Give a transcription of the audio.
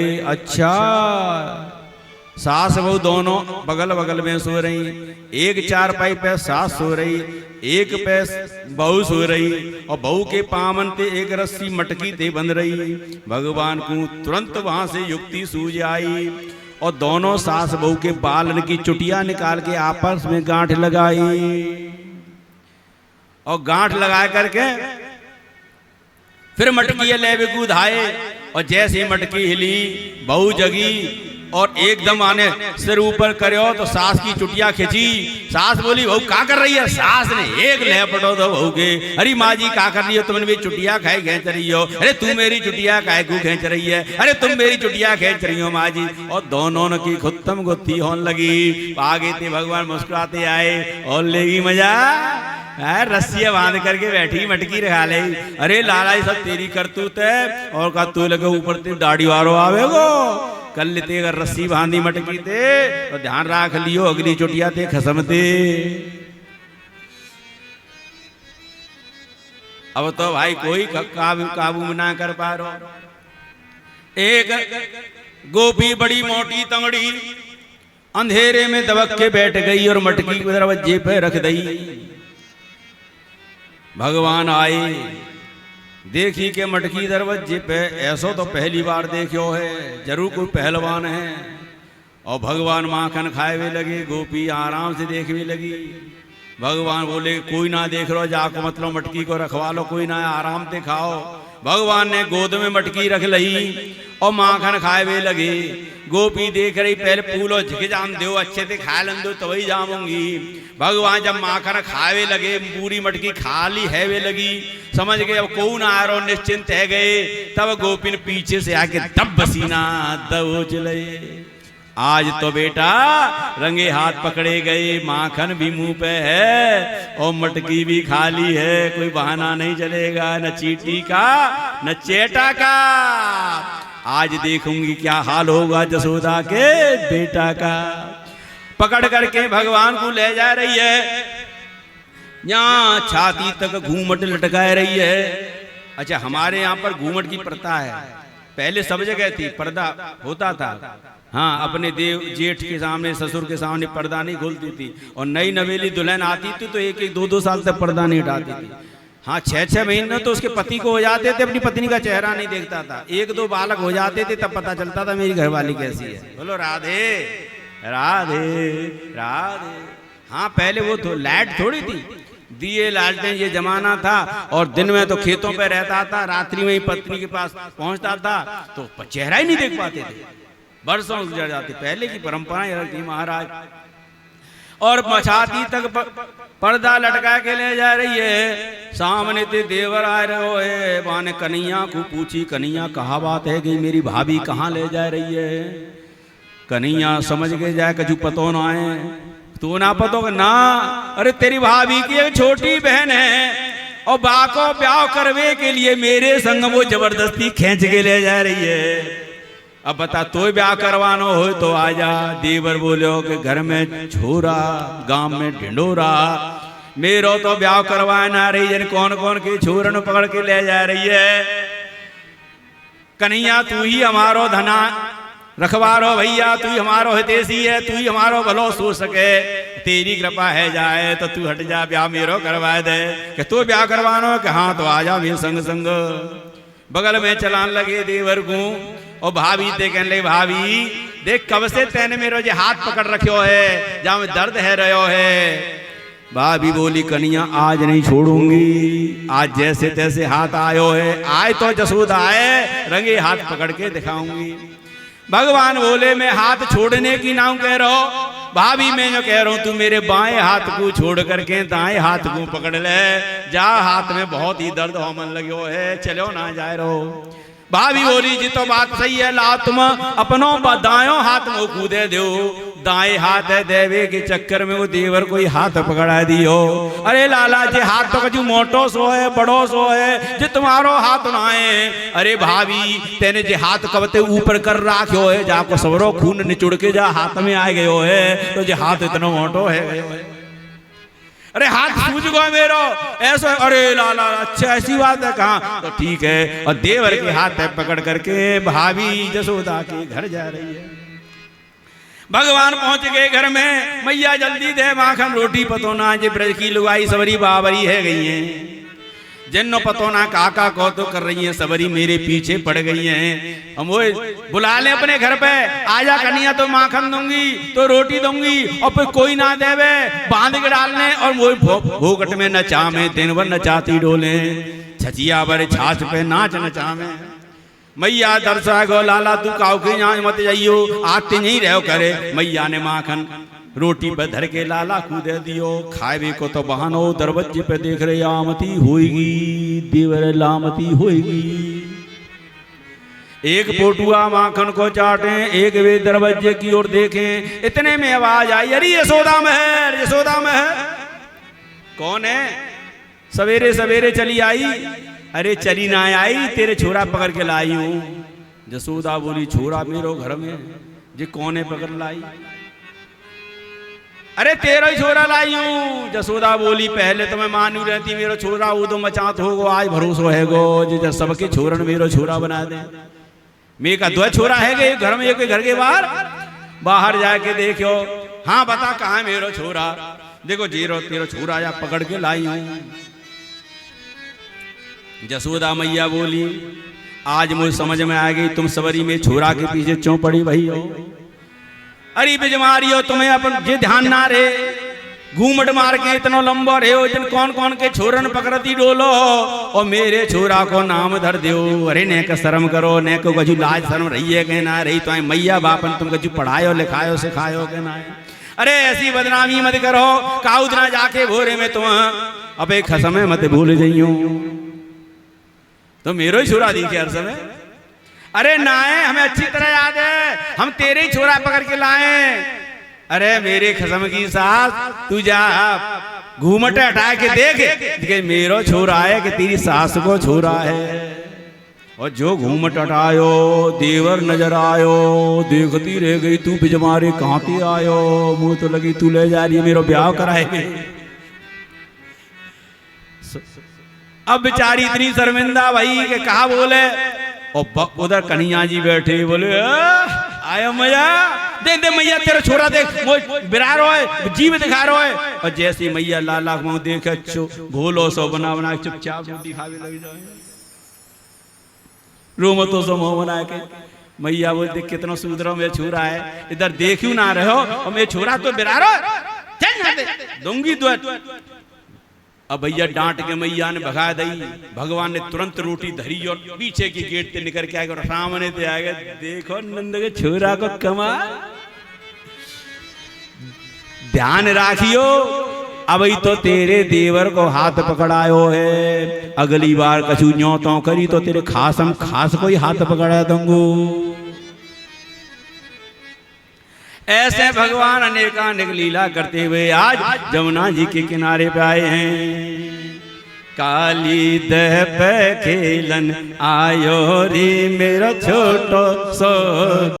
अच्छा, सास बहू दोनों बगल बगल में सो रही। एक चारपाई पे सास सो रही, एक पे बहू सो रही, और बहू के पामन ते एक रस्सी मटकी ते बंध रही। भगवान को तुरंत वहां से युक्ति सूझ आई और दोनों सास बहू के बालन की चुटिया निकाल के आपस में गांठ लगाई, और गांठ लगा करके फिर मटकी ले कूदाए, और जैसे मटकी हिली बहू जगी और एकदम आने सिर ऊपर करो तो सास की चुटिया खींची। सास बोली बहू क्या कर रही है? सास ने एक लहपटो तो बहू के, अरे माँ जी क्या कर रही हो? तुमने मेरी चुटिया खाई खींच रही हो। अरे तू मेरी चुटिया खाए को खींच रही है? अरे तुम मेरी चुटिया खींच रही हो माँ जी। और दोनों की खुत्तम गुत्थी होने लगी। आगे थे भगवान मुस्कुराते आए और लेगी मजा, रस्सियां बांध करके बैठी मटकी रखा ले। अरे लाला ये सब तेरी करतूत है, और का तू लगे ऊपर ते दाढ़ी वारो आवेगो। कल लेते अगर रस्सी बांधी मटकी ते तो ध्यान राख लियो अगली चुटिया ते खसमते। अब तो भाई कोई काबू ना कर पा रो। एक गोपी बड़ी मोटी तंगड़ी अंधेरे में दबक के बैठ गई और मटकी दरवाजे पे रख दी। भगवान आए, देखी के मटकी दरवाजे पे, ऐसो तो पहली बार देखो है, जरूर कोई पहलवान है। और भगवान माखन खाए हुए लगे, गोपी आराम से देखने लगी। भगवान बोले कोई ना देख लो, जाको मतलब मटकी को रखवा लो, कोई ना आराम से खाओ। भगवान ने गोद में मटकी रख ली और माखन खाए हुए लगे। गोपी देख रही, पहले फूलो झिक जाम दो, अच्छे से खा लन दो तभी जामूंगी। भगवान जब माखन खावे लगे, पूरी मटकी खाली है वे लगी, समझ गए अब कौन आ रहा, निश्चिंत है गए। तब गोपी ने पीछे से आके दब बसीना दबोच ले। आज तो बेटा रंगे हाथ पकड़े गए, माखन भी मुंह पे है और मटकी भी खाली है, कोई बहाना नहीं चलेगा, न चीटी का न चेटा का। आज देखूंगी क्या हाल होगा जसोदा के बेटा का। पकड़ करके भगवान को ले जा रही है, यहाँ छाती तक घूमट लटकाए रही है। अच्छा, हमारे यहाँ पर घूमट की प्रथा है, पहले सब जगह थी, पर्दा होता था। हाँ, अपने देव जेठ के सामने ससुर के सामने पर्दा नहीं खोलती थी, और नई नवेली दुल्हन आती थी तो एक एक दो दो साल तक पर्दा नहीं हटाती थी। हाँ, 6-6 महीने तो उसके पति को हो जाते थे, अपनी पत्नी का चेहरा नहीं देखता था। 1-2 बालक हो जाते थे तब पता चलता था मेरी घरवाली कैसी है। बोलो राधे राधे राधे। हाँ, पहले वो तो लाइट थोड़ी थी, दिए लालटें ये जमाना था, और दिन में तो खेतों पे रहता था, रात्रि में ही पत्नी के पास पहुंचता था तो चेहरा ही नहीं देख पाते थे, बरसों गुजर जाते। पहले की परंपराएं रखती महाराज। और छाती तक पर्दा लटका के ले जा रही है। सामने ते देवर आ रहे है, माने कन्हैया को पूछी, कन्हैया कहा बात है कि मेरी भाभी कहाँ ले जा रही है? कन्हैया समझ के जाए कछु पतो ना है, तू ना पतो ना, अरे तेरी भाभी की एक छोटी बहन है और बा को ब्याह करवे के लिए मेरे संग वो जबरदस्ती खींच के ले जा रही है। अब बता, तो ब्याह करवानो हो तो आजा। देवर बोलो कि घर में छोरा, गांव में ढिंडोरा, मेरो तो ब्याह करवा ना रही, जन कौन कौन के छोरन पकड़ के ले जा रही है। कन्हैया तू ही हमारो धना रखवारो भैया, तू ही हमारो हितेशी है, तू ही हमारो भलो सो सके, तेरी कृपा है जाए तो तू हट जा, ब्याह मेरो करवा दे। कि तू ब्याह करवानो? कि हाँ, तो आजा मेरे संग संग। बगल में चलान लगे देवर को, और भाभी ते कहने लगे, भाभी देख कब से तेने मेरो जे हाथ पकड़ रखो है, जहाँ में दर्द है रहो है। भाभी बोली, कन्हैया आज नहीं छोड़ूंगी, आज जैसे तैसे हाथ आयो है, आए तो जसोदा आए, रंगे हाथ पकड़ के दिखाऊंगी। भगवान बोले मैं हाथ छोड़ने की नाम कह रहा हूं, भाभी मैं जो कह रहा हूं तू मेरे बाएं हाथ को छोड़ करके दाएं हाथ को पकड़ ले, जा हाथ में बहुत ही दर्द होमन लगे है, चलो ना जाए रहो। भाभी बोली जी तो बात सही है, ला तुम अपनों दायों हाथ में कूदे दो, दाएं हाथ है देवे के चक्कर में वो देवर को ही हाथ पकड़ा दियो। अरे लाला जी हाथ तो कछु मोटो सो है, बड़ो सो है, जो तुम्हारो हाथ ना है। अरे भाभी तेने जे हाथ कबते ऊपर कर राख्यो है, जाको सबरो खून निचुड़ के जा हाथ में आ गयो है, तो जे हाथ इतना मोटो है गयो है। अरे हाथ सूझ गो मेरो ऐसा, अरे लाला अच्छा ऐसी बात है, कहाँ? तो ठीक है। और देवर के हाथ पकड़ करके भाभी जसोदा के घर जा रही है। भगवान पहुंच गए घर में, मैया जल्दी दे माखन रोटी पतो ना, जे ब्रज की लुगाई सबरी बाबरी है गई है, जिन्नो पतो ना काका को तो कर रही है, सबरी मेरे पीछे पड़ गई हैं। हम वो बुला ले अपने घर पे, आजा कन्या तो माखन दूंगी तो रोटी दूंगी, और फिर कोई ना देवे बांध के डालने, और वो भोगट में नचा में दिन भर नचाती डोले, छचिया बर छाछ पे नाच नचा में। मैया दर्शा गो लाला तू काऊ के यहाँ मत जाइयो, आते नहीं रहो करे। मैया ने माखन रोटी पे धर के लाला को दे दियो, खाए को तो बहानो दरवाजे पे देख रहे आमती होएगी, देवर लामती होएगी। एक पोटुआ माखन को चाटे, एक वे दरवाजे की ओर देखें, इतने में आवाज आई, अरे यशोदा महर, यशोदा महर। कौन है? सवेरे सवेरे चली आई। अरे चली ना आई, तेरे छोरा पकड़ के लाई हूं। यशोदा बोली छोरा मेरो घर में, जे कौन है पकड़ लाई? अरे तेरा ही छोरा लाई हूं। यशोदा बोली पहले तो मैं मानू रहती मेरो छोरा, वो तो मचात होगो, आज भरोसा है गो जो सबके छोरन मेरो छोरा बना दे। मेरे का दो छोरा है गए घर में, एक घर के बाहर, बाहर जाके देखो, हाँ बता कहाँ है मेरो छोरा? देखो जीरो तेरा छोरा या पकड़ के लाई हूं। यशोदा मैया बोली आज मुझे समझ में आ गई, तुम सबरी में छोरा के पीछे क्यों पड़ी भई हो? अरे बिजमारी हो तुम्हें अपन जे ध्यान ना रे, घूमट मार के इतना लंबा रहे हो, जन कौन कौन के छोरन पकड़ती डोलो, और मेरे छोरा को नाम धर दो। अरे ने का शर्म करो, ने को कछु लाज शर्म रही है कि ना रही? तो मैया बापन तुम कछु पढ़ायो लिखायो सिखायो कि ना? अरे ऐसी बदनामी मत करो, काउद ना जाके भोरे में तुम अबे खसमे मत भूल जाइयो। तो मेरो ही छोरा दिखे हर समय। अरे नाए हमें अच्छी तरह याद है, हम तेरे ही छोरा पकड़ के लाए। अरे मेरे खसम की सास, तू जा घूमट हटा के देख मेरो छोरा है कि तेरी सास को छोरा है। और जो घूमट हटायो देवर नजर आयो, देखती रह गई तू बिजमारे कहाँ पे आयो, मुंह तो लगी तू ले जा रही है मेरो ब्याह कराए। अब बेचारी इतनी शर्मिंदा भाई के कहा बोले, और उधर कन्हैया जी बैठे बोले आयो मैया, दे दे मैया तेरा छोरा देख, वो बिरा रहा है, जीव दिखा रहा है। और जैसे मैया लाला को देखे भोलो सो बना बना चुपचाप रोटी खावे लग जाए, रोमतो सो मुंह बना के। मैया बोलते कितना सुंदर मेरा छोरा है, इधर देखू ना रहो, और मेरा छोरा तो बिरा रहा है, दूंगी दो। अब भैया डांट के मैया ने भगा दी। भगवान ने तुरंत रोटी धरी और पीछे की गेट से निकल के आए और सामने से आ गए, देखो नंद के छोरा को कमाल। ध्यान राखियो, अब तो तेरे देवर को हाथ पकड़ायो है, अगली बार कछु न्यो तो करी तो तेरे खासम खास को ही हाथ पकड़ा दूंगू। ऐसे भगवान अनेकानेक लीला करते हुए आज जमुना जी के किनारे पे आए हैं। काली दह पे खेलन आयो रे मेरा छोटो सो